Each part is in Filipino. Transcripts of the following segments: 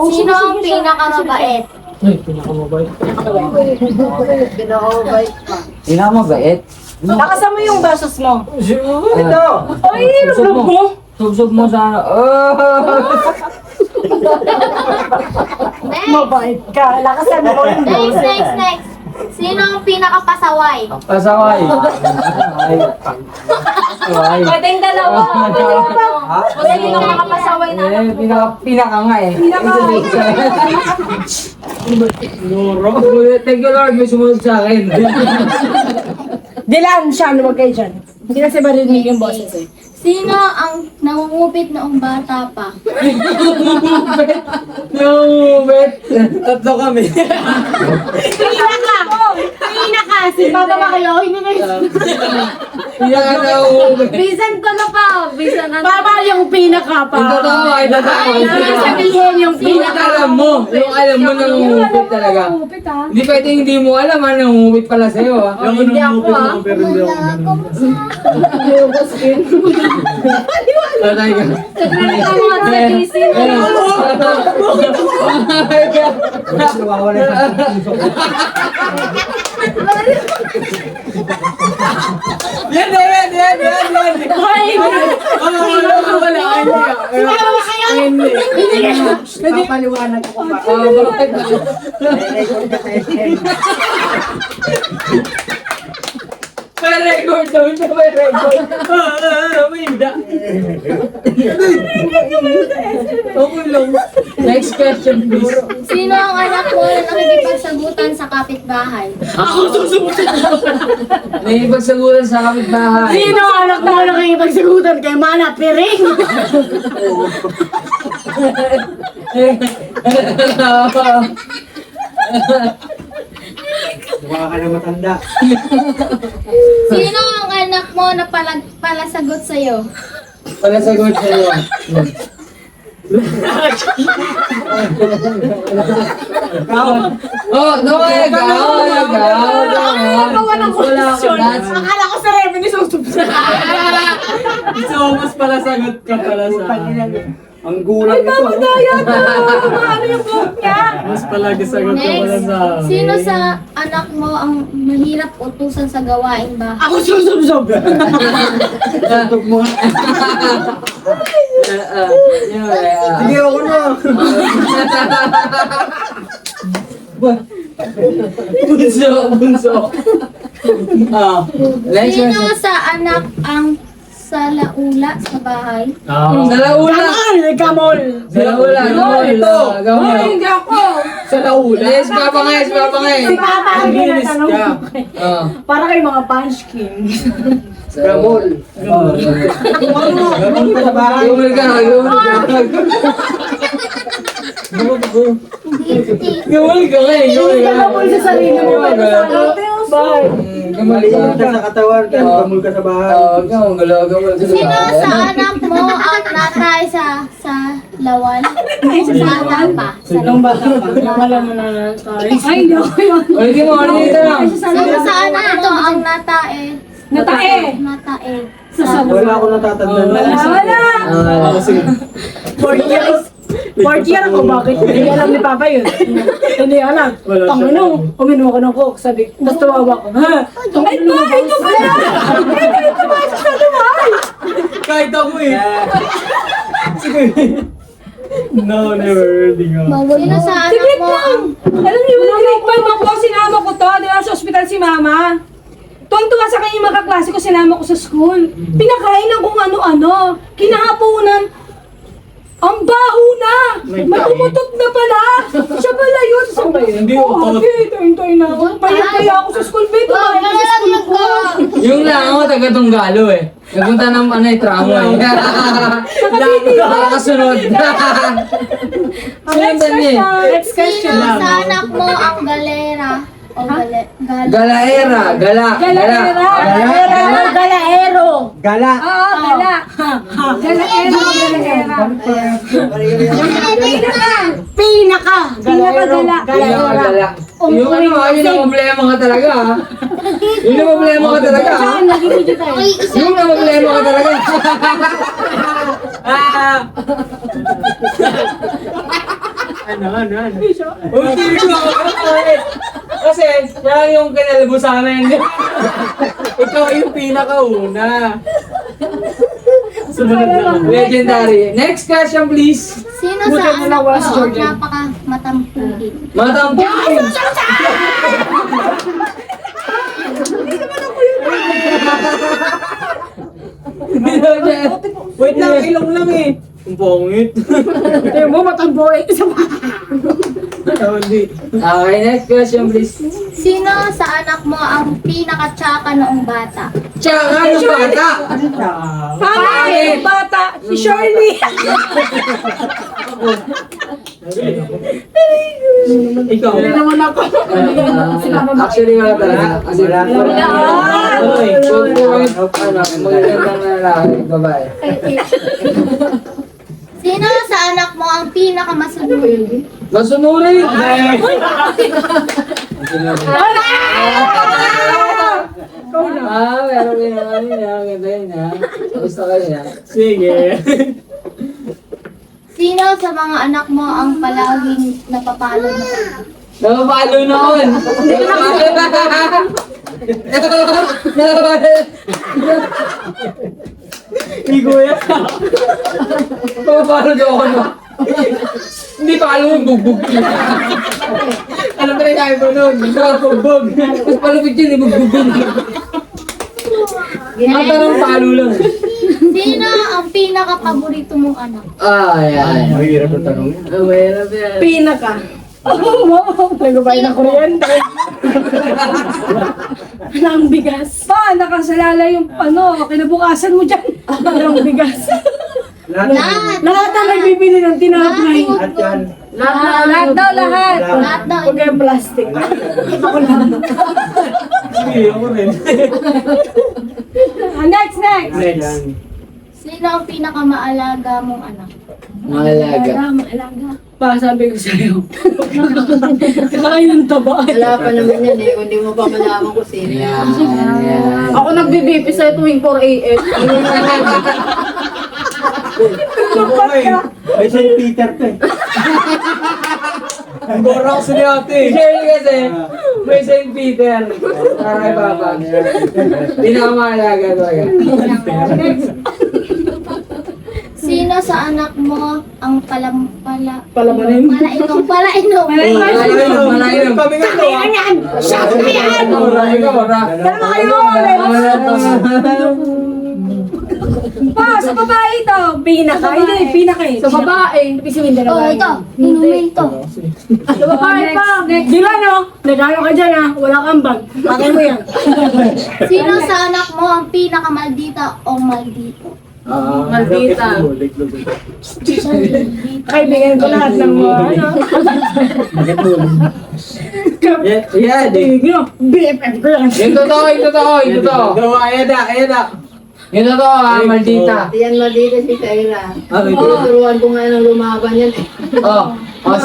Sino ang pinakamabait? Ay, pinakamabait. Pinakamabait? Lakasan mo yung basos mo. Ito! Ay, Subsog mo. Subsog mo sa ano. Next! mabait ka. Lakasan mo. Next! Sino ang pinakapasaway? Pasaway. Pasaway. Pwedeng dalawa. O sino ang makapasaway na? Pinaka nga eh. Thank you Lord, may sumunod sa akin. Dilan siya, huwag kayo dyan. Hindi kasi marinig yung boses eh. Sino ang nangungupit noong bata pa? Nangungupit. Tatlo kami. Pina ka! Si Papa Macayo, hindi na yun. Pinaka nangungupit. Bisan ko na pa! Bisan na Papa yung pinaka pa. Ito tama, ito tama. Sabihin yung Yung pinaka. alam mo nangungupit talaga. Hindi pwede hindi mo alam nangungupit pala sa'yo ha. Hindi ako ah. Tatay ka. Yan. Papaliwanag ko pa. May record daw, siya may record. May hindi. Okay lang. Next question, please. Sino ang anak mo na nakikipagsagutan sa kapitbahay? May ipagsagutan sa kapitbahay. Sino ang anak mo na nakikipagsagutan kay Mana Piring? Mukha ka na matanda. Sino ang anak mo na palasagot sa'yo? Wala sagot sa'yo. Oh, no, nagaw. Wala question. That's Akala ko sa revenue susubscribe. so, mas pala sagot ka pala sa... Ang gulang ito. Daya to! Ano yung buhok niya? Mas palagi sagot ka pala Next, sa... sino sa anak mo ang mahirap utusan sa gawaing bahay? Ako susubsob. Tutok mo. Sige ako na. Bunso. Next Sino question. sa anak ang salaula sa bahay? Sa laula. Kamol! Sa laula. Ito. Gamol. Hindi ako! Sa laula. Yes, Papa nga. Si Papa ang ginatanong ko. Para kay mga punchkin. Gamol. Gamol ka sa bahay. Gamol ka. Gamol ka nga eh. Hindi ka kamol sa sarili mo. Bahay. Gamol Maliit ka. ka sa katawan, kaya gamol ka sa bahay. Gamol ka. Sino sa anak mo ang natay sa lawan? Sa tapa. Nung bata pa. Wala mo na tayo. Ay, hindi ako yun. Ulitin mo. Lang. Sino sa anak mo ang natae? Natae. Wala ako natatandaan. Wala! Fourth year ako, bakit? Hindi alam ni Papa yun. Hindi alam. Tangino, uminom ako ng coke. Sabi, tapos tumawa ko. Ha? Ay, pa! Ito pala! Ito pumasok sa lumay! Kahit ako eh. No, never. Sino sa anak mo ang... Alam niyo, nag-break ako, sinama ko to. Di ba sa ospital si Mama? Tuwang-tuwa sa kanya yung mga kaklase ko, sinama ko sa school. Pinakain ng kung ano-ano. Kinahaponan. Ang baho na! May umutot na pala! Siya pala yun! Hindi utot. Hintay na ako. Paya ako sa school. Babe, kumain ka sa school ko. Yung lang ako taga-Tunggalo eh. Nagpunta ng tramo eh. Nakakasunod. Next question. Sino sa anak mo ang galera? O gala? Galaera. Gala. Galaero. Gala. Oo, gala. Galaero. Pinaka. Pinaka-gala. Gala. Yung yun ang problema ka talaga ha. Yun ang problema ka talaga ha. Saan? Nag-video tayo. Okay, isa. Yung ang problema ka talaga. Ano? Uy, kasi, siya yung kinalabo sa amin. Ikaw yung pinakauna. Sumunod naman. Legendary. Next question, please. Sino sa anak mo ang napaka-matampulin? Matampulin. Wait lang, ilong lang eh. Ang pongit. Tayo mo, matamboy. Hindi. Okay, next question, please. Sino sa anak mo ang pinaka-tsaka noong bata? Tsaka, ano bata? Pangit! Bata! Si Shirley! Ikaw. Wala naman ako. Actually, wala talaga. Kasi Wala. Uy, kung magandang lalaki, babae. Sino sa anak mo ang pinaka-masunurin? Masunurin! Meron din naman yun. Ganda yun ha. Gusto ka yun ha. Sige. Sino sa mga anak mo ang palaging napapalo mo? Napapalo noon! Hindi kuya. Napapalo daw ako no. Hindi pa alam yung bugbog. Alam ko rin tayo ko nun. Bugbog. Mas palupit yun, bugbog yun. Ang tanong palo lang. Sino ang pinaka-paborito mong anak? Ayan. Mahirap na tanong. Mahirap yan. Pinaka. Nagubay na kuryente. Ang bigas. Pa, nakasalala yung kinabukasan mo dyan. Ang bigas. Lahat! Lahat ang nagbibili ng tinapay. At yan. Lahat daw, lahat. Lahat daw. Huwag kayong plastic. Ako lang. Sige, ako rin. Next. Next. Sino ang pinaka-maalaga mong anak? Mahalaga. Maalaga. Pa, sabi ko sa'yo. Kakain ng taba. Wala pa naman yan eh, kung di mo pa malaman ko sino. Yan. Ako nagbibipi sa tuwing 4 a.m. Ay, St. Peter to eh. Ang gora ko sa niya ate. Shirley kasi, may St. Peter. Para babag. Pinakamahalaga talaga. Sino sa anak mo ang palainom? Malayo. Kami nga to. Dalawa kayo. Pa, sa babae ito. Pinaka. Hindi, pinaka eh. Sa babae, pisimin na Oh, ito. Inumin to. Sa babae pa. Di ba no? Nagano ka dyan ha? Wala kang bag. Pakay mo yan. Sino sa anak mo ang pinaka-maldita o maldito? Maldita. Kaibigan ko lahat ng mga Yeah, di. BFF ko yan. Yung totoo. Gawa, ayan na. Yung totoo ha, maldita. Yan maldita si Kaira. Ah, may Turuan ko nga ng lumaban yan eh.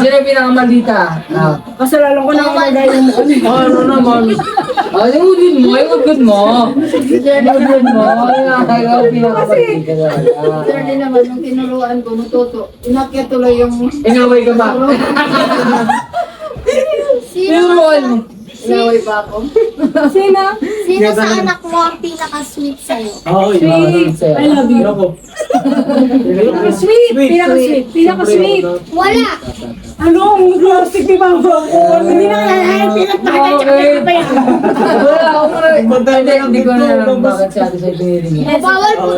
Sino yung pinakamaldita? Kasalanan ko na ako nagayong mo. ano naman? Yung good mo. Yung pinakamaldita talaga. Sir din naman, nung tinuruan ko, natuto. Inakyat tuloy yung... Inaway ka ba? Sino Inaway pa ako. Sino? sa anak mo ang pinaka-sweet sa'yo? Oh, Sweet. I love you. Ako. Sweet. Pinaka-sweet. Wala! Ano? Ang plastic ni Mama. Hindi na kaya. Pinagpakay. Hindi ko na alam bakit si ate sa'yo pinili niya. Bawal po.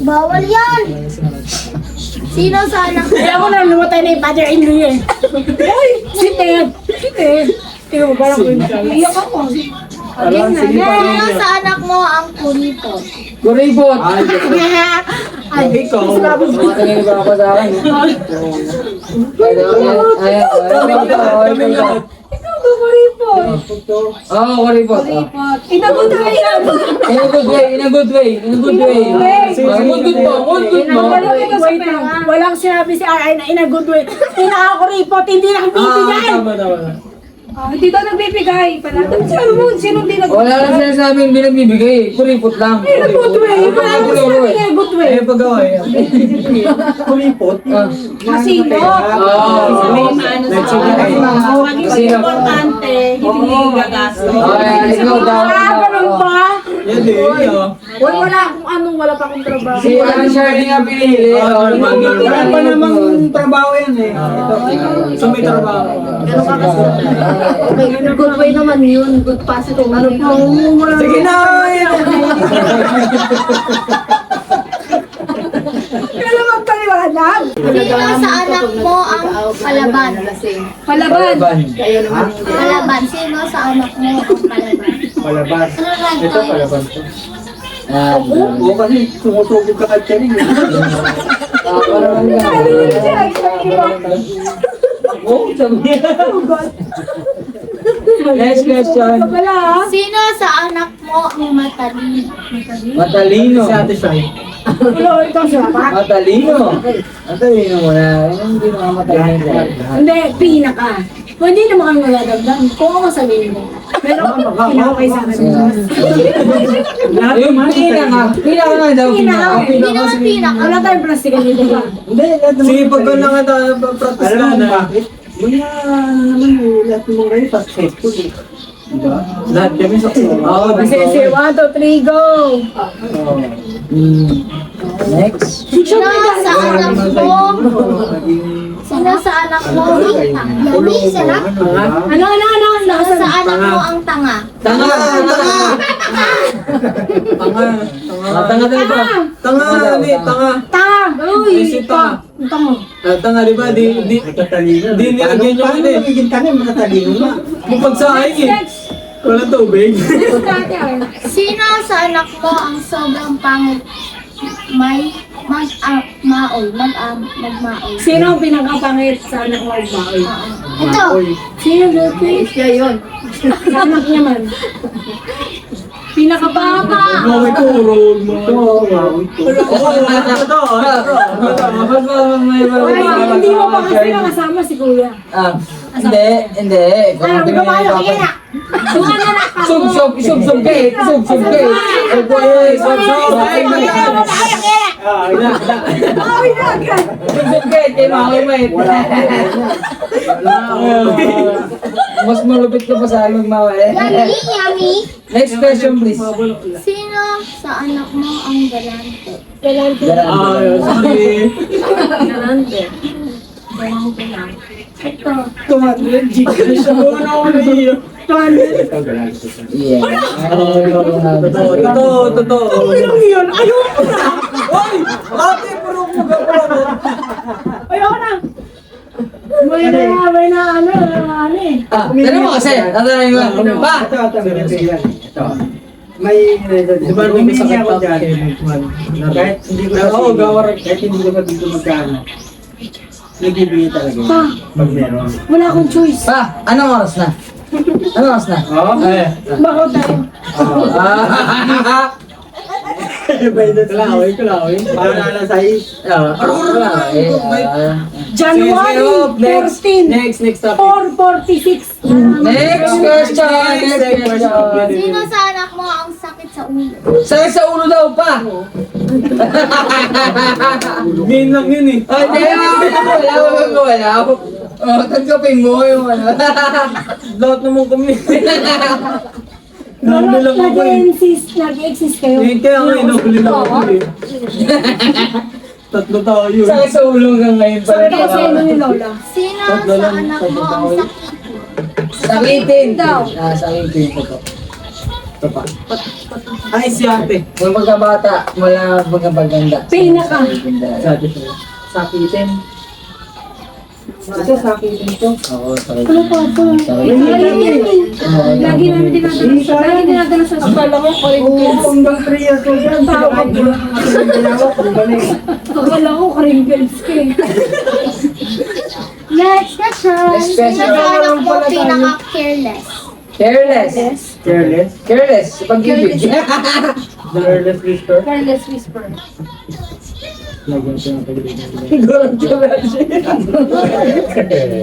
Bawal yan! Sino sa anak mo? Kaya ko na lumatay na yung father-in-law eh. Ay! Si Ted. Tingnan mo, parang iyak ako. Alam, sige pa rin Sino yan. sa anak mo ang kuripot? Kuripot! Ay, ikaw. Tumatingin ba ako sa akin? Ikaw ba kuripot? Oo, kuripot. Inagot na yan. In a good way. Good mo. Wait lang. Walang sinabi si R.I. na in a good way. Pinaka-kuripot, hindi lang bibigyan. Tama. Hindi daw nagbibigay. Sabi mo, sino di nagbibigay? Wala lang sinasabing binagbibigay. Kuripot lang. Good way. Wala ko sinabi niya, good way. Eh, pag-gawa eh. Kumipot. Masino? Sino? Importante, hindi gagastos. Ay, ikaw daw. Ganun ba? Yan eh. Wala akong anong, wala pa akong trabaho. Si Ate Shirley nga pinili. Wala pa namang trabaho yan eh. So may trabaho. Good way naman yun. Good positive. Ano po? Sige na! Kaya magpaliwanag. Sino sa anak mo ang palaban? Palaban. Kayo naman hindi. Palaban. Sino sa anak mo ang palaban? Palabas. Ano lang Ito tayo? palaban to. Oo, kasi sumusugod ka kay Charing. Oo, sabi Next question. Wala. Sino sa anak mo ang matalino? Matalino. Si Ate Shai. Wala, ikaw siya. Matalino. Matalino mo na. Hindi naman matalino lahat. Hindi, pinaka. Hindi naman kami magagagdan. Kung ako sabihin mo. Pero pinakakay sa akin. Yung pinaka. Pinaka nga daw. Pinaka. Hindi naman pinaka. Wala tayong plastikan dito ba? Sige, pag ka na nga practice ka na. Bakit? Wala naman eh. Lahat mo ngayon successful eh. Diba? Lahat kami successful. Oo, Kasi 1, 2, 3, go! Next. Sino sa anak mo? Sino sa anak mo? Yummy, sarap. Ano? Sino sa anak mo ang tanga? Tanga. Tanga. Tanga. Tanga talaga. Tanga, ano eh, tanga. Tanga! Uy! Ay, si tanga. Tanga. Tanga, di ba? Di nilagyan nyo ano eh. Magiging kami, matatalino na. Yung pagsaing eh. Next! Walang tubig. Next natin. Sino sa anak mo ang sobrang pangit? May magmaol. Sino ang pinakapangit sa anak mo magbaoy? Ito. Sino dati? Siya yun. Sa anak niya man. Pinakapapa! Mga kurog, mga Hindi mo pa kasi nakasama si Kuya. Hindi. Kung tingin niyo Sub-sub gate. Sub-sub gate. Sub-sub gate. Kaya makamit. Mas malupit ka pa sa along mawa eh. Yummy. Next question please. Sino sa anak mo ang galante? Sorry. Yeah. Totoo. Yun, ayoko na! Hoy! Ate, puro ko Ayoko na! May na ano eh. Tanong mo kasi. Tatanungin mo. Pa! May Di ba nung may sakit ako dyan? kahit hindi ko Oo, gawar. kahit hindi ko dito magkano. Nagbibigay talaga. Pa, Pag meron. wala akong choice. Pa! Anong oras na? Anong oras na? Oo? Bakaw tayo. Kalaway. Para na sa January 14. Next topic. 4:46. Next question! Sino sa anak mo ang sakit sa ulo? Sakit sa ulo daw pa! Ngayon lang yun eh. Ay, wala. Oh, tanggapin mo yung ano. Lahat naman kami. Nahuli lang ako eh. Nag-exist kayo. Kaya nga nahuli lang ako eh. Tatlo tayo. Sakit sa ulo hanggang ngayon pa. Sabi ko sa inyo ni Lola. Sino sa anak mo ang sakit? Sakitin daw. Sakitin ko to. Ito pa. Ay, si ate. Kung magkabata, wala magkabaganda. Pinaka. Sakitin. Ito sa akin ito. Oo, sakit. Ano pa ito? Lagi namin dinadala sa Akala ko hanggang 3 years old yan. Tawag. Akala ko crinkles ka eh. Next question. Next question. Sino sa anak mo pinaka-careless? Careless. Careless. Sa pag-ibig. Careless whisper. Careless whisper.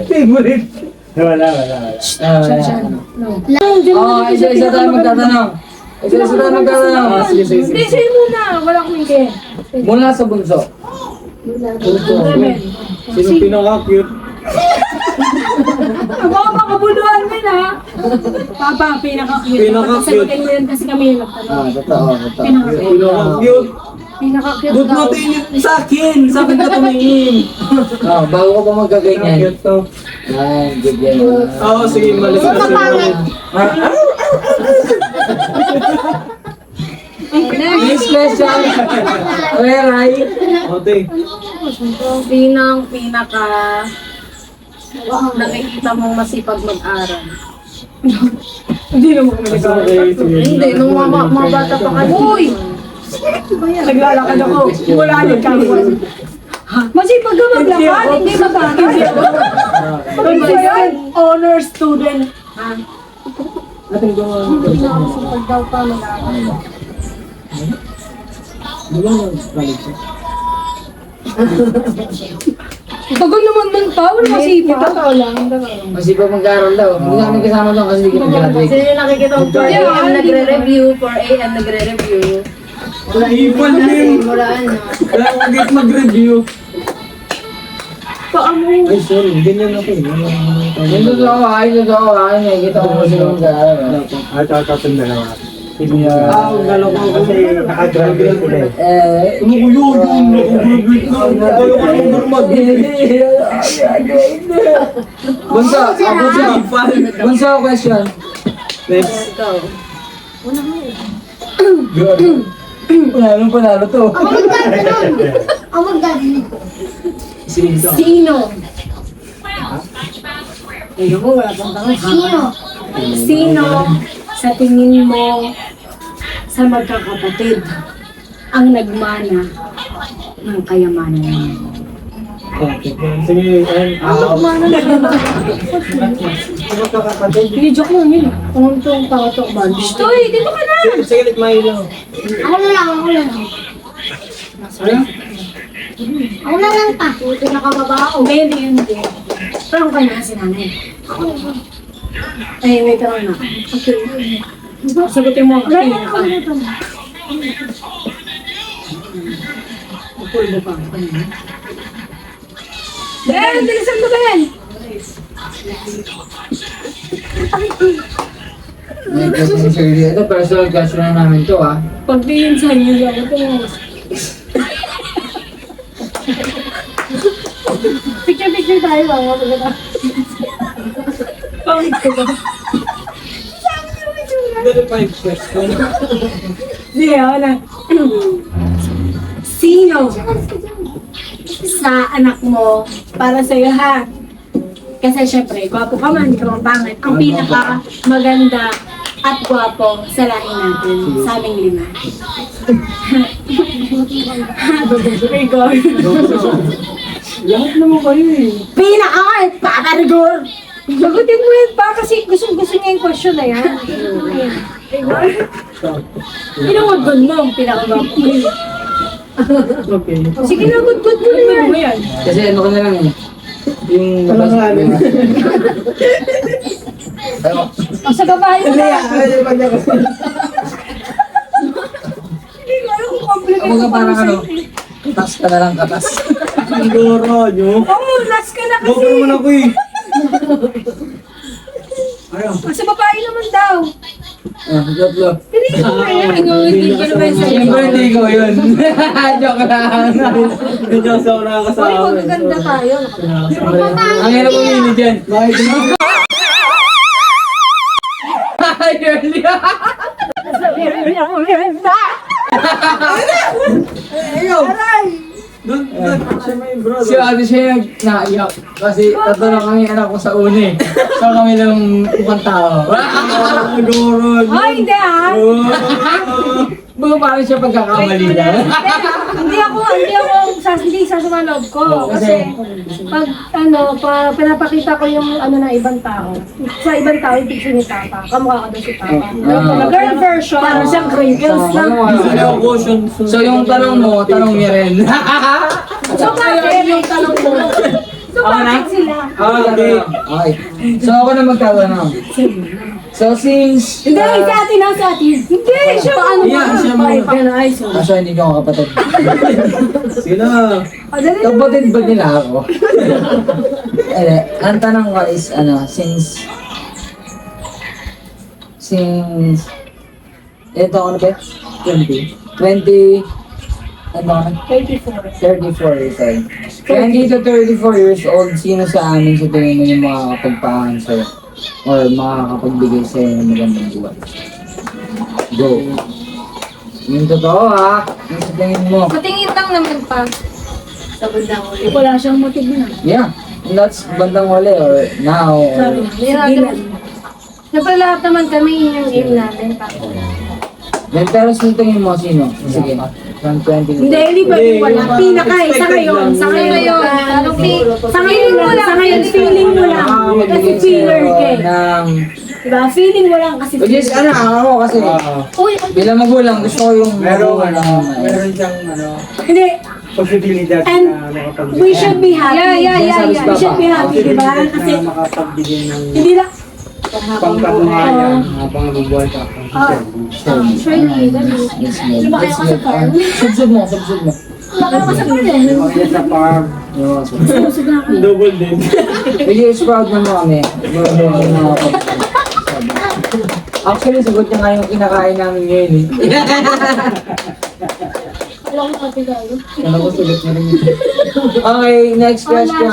Favorite. Wala. Oh, isa-isa tayo magtatanong. Isa-isa tayo magtatanong. Sige. Hindi, sa'yo muna. Wala akong hindi. Mula sa bunso. Sino pinaka-cute? Ako ang makabuluhan din ha. Papa, pinaka-cute. Pinaka-cute. Sagutin mo yan kasi kami yung nagtanong. Totoo. Pinaka-cute. Pinaka-cute Good mo daw. tingin sa akin. Sa akin ka tumingin. Bago ko pa magkaganyan. Cute to. Yan, good yan. Oo, sige, malis Huwag ka pangit. Next question. Where are you? Ote. Pinaka nakikita mong masipag mag-aral. Hindi naman kami nag-aaral. Hindi, nung mga bata pa kayo. Uy! Naglalakad ako. Wala yung campus. Masipag ka maglakad, hindi mag-aaral. Consistent honor student. Ating gawa. Masipag daw pa mag-aaral. Tagal naman nun pa, wala masipag. Totoo lang. Masipag mag-aaral daw. Hindi namin kasama doon kasi hindi nag-graduate. Sino yung nakikita mo 4 AM nagre-review, 4 AM nagre-review. Ipan din. Wala ano. Kaya huwag ito mag-review. Paamo. Ay, sorry. Ganyan ako eh. Yung totoo ay nakikita ko mo sila mag-aaral. Tatapin na lang. Galo ko kasi nakagraduate sila eh. Eh, Ano ko yun? Nakagraduate ka. Galo ko naman normal. Bunso, Bunso, question. Next. Ikaw. Panalo, panalo to. Ako magtatanong. Ako magtatanong. Sino? Ayun ko, wala pang tanong. Sino? Sino sa tingin mo sa magkakapatid ang nagmana ng kayamanan mo? Sige, Hindi, joke lang yun. Kung itong pangatok ba? Stoy, dito ka na! sige, likmay lang. Ako na lang. Ako na lang pa. Pinakababaw. Hindi, hindi. Pero kung kanya kasi nanay. Ay, may tanong na. Okay. Sagutin mo ang pinaka. Pulbo pa. Ben, bilisan mo, Ben! May question sir dito. Personal question na namin to ah. Pag diin sa inyo, ako ito. Picture tayo ba? Pangit ko ba? Dali 5 question. Hindi, ako na. Sino sa anak mo para sa'yo ha? Kasi syempre, gwapo ka man, ikaw ang pangit. Ang pinaka maganda at gwapo sa lahi natin, sa aming 5. Rigor. Lahat naman kayo eh. Pinaka! Papa Rigor! Sagutin mo yun pa kasi gusto niya yung question na yan. Rigor? Pinangagod mo ang pinaka-gwapo. Okay. Sige na, good mo yan. Kasi ano ko na lang eh. Yung labas ko. Sa babae mo na. Hindi ko alam kung compliment Ako nga parang ano, katas ka na lang katas. Siguro, nyo. Oo, last ka na Gawin kasi. naman ako eh. Sa babae naman daw. Tatlo. Piliin mo na yan. Ingawin ka naman sa'yo. Siyempre hindi ko yun. Joke lang. Ganyan sa una Uy, kasama. magaganda tayo. Ang hirap umili dyan. Doon, siya may brother. Si ate siya yung naiyak. Kasi tatlo lang kami anak ko sa uni. So kami lang ibang tao. Goro. Ay, hindi ah. Bago parang siya pagkakamali na. Hindi sasama loob ko. Kasi pag pinapakita ko yung na ibang tao. Sa ibang tao, yung picture ni Papa. Kamukha ka daw si Papa. Girl version. Parang siyang crinkles lang. So yung tanong mo, tanong niya rin. So bakit yung tanong mo? So So, bakit sila? Okay. Okay. So, ako na magtatanong. So, since... Hindi, sa atin na, sa atin. Hindi, siya. Paano Yeah, ba? siya muna. Paano, ay, so. Asa, hindi ko kapatid. Sino? Kapatid ba nila ako? Ang tanong ko is, since... Ito ako na ba? 20. Ano ka na? 34 years old. 20 to 34 years old, sino sa amin sa tingin mo yung makakapagpahan sa'yo? Or makakapagbigay sa'yo ng magandang buwan? Go! Yung totoo ha, yung sa tingin mo. Patingin lang naman pa. Wala siyang motive na. Yeah, and that's bandang wali or now. Or, Siyempre lahat naman kami yun yung aim natin. then pero sa tingin mo, sino? Sige, from 20 to Hindi, hindi pwede wala. Pinaka eh, sa ngayon. Sa ngayon. Sa ngayon mo lang. Sa ngayon, feeling mo lang. Kasi feeler ka eh. ng... Diba? Feeling mo lang kasi Which is, ako kasi, Uy, bilang magulang, gusto ko yung... Meron siyang hindi. posibilidad And na makapagbigay. we should be happy. Yeah. We should be happy, diba? Kasi Na makapagbigay ng hindi lang. pangkabuhayan habang nabubuhay ka. Surely, Yes, ma'am. Subsub mo. Makita sa farm. Double din. Really is proud na mo kami. Actually, sagot niya nga yung kinakain namin ngayon eh. Ano ko sagot na rin. Okay, next question.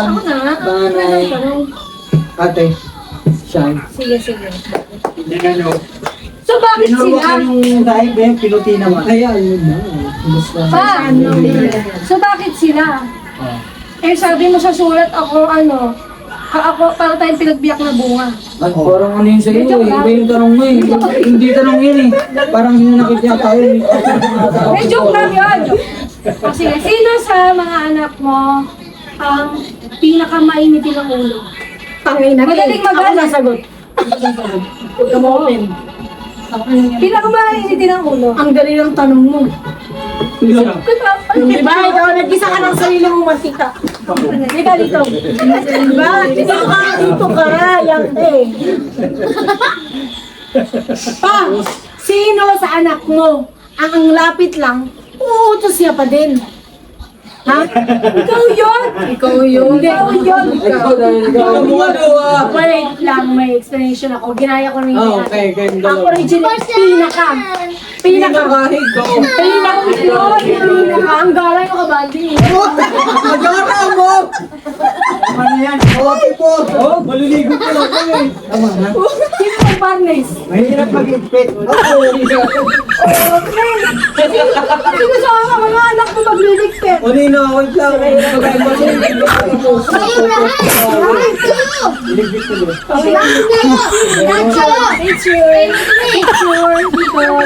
Panay. Ate. Shine. Sige. Hindi na nyo. So bakit Pinuruan sila? yung dahil ba yung pinuti naman. Ayan, yun na. Pa? So bakit sila? Eh sabi mo sa sulat ako para tayong pinagbiyak na bunga. Ay, parang ano yun sa'yo eh. Iba yung tanong mo eh. Hindi tanong yun eh. Parang hinanakit niya tayo eh. Eh joke lang yun. O sige, sino sa mga anak mo ang pinakamainitin ng ulo? Madaling magalit. Ako nasagot. Huwag ka ma-open. Pinakamainitin ng ulo. Ang galing ng tanong mo. Diba? Ikaw, nag-isa ka ng sarili mong mantika. Halika dito. Diba? Dito ka, yang eh. Pa, sino sa anak mo ang lapit lang, uutos siya pa din? Ha? Ikaw yun! Ikaw yun! Ikaw dahil ikaw. Wait lang, may explanation ako. Ginaya ko rin Oh, okay. Kayong Ang dalawa. original, pinaka. Pinakahig ko. Pinaka. Ang galang yung kabandi. Magara mo! Ano yan? Oh, maliligo ko lang kayo eh. Tama na. Sino ang barnes? Mahirap mag-impit. Sino sa mga anak mo magliligpit? O Nino, wait lang. Kayo lahat! Lahat kayo! Lahat kayo! Picture. Picture. Picture.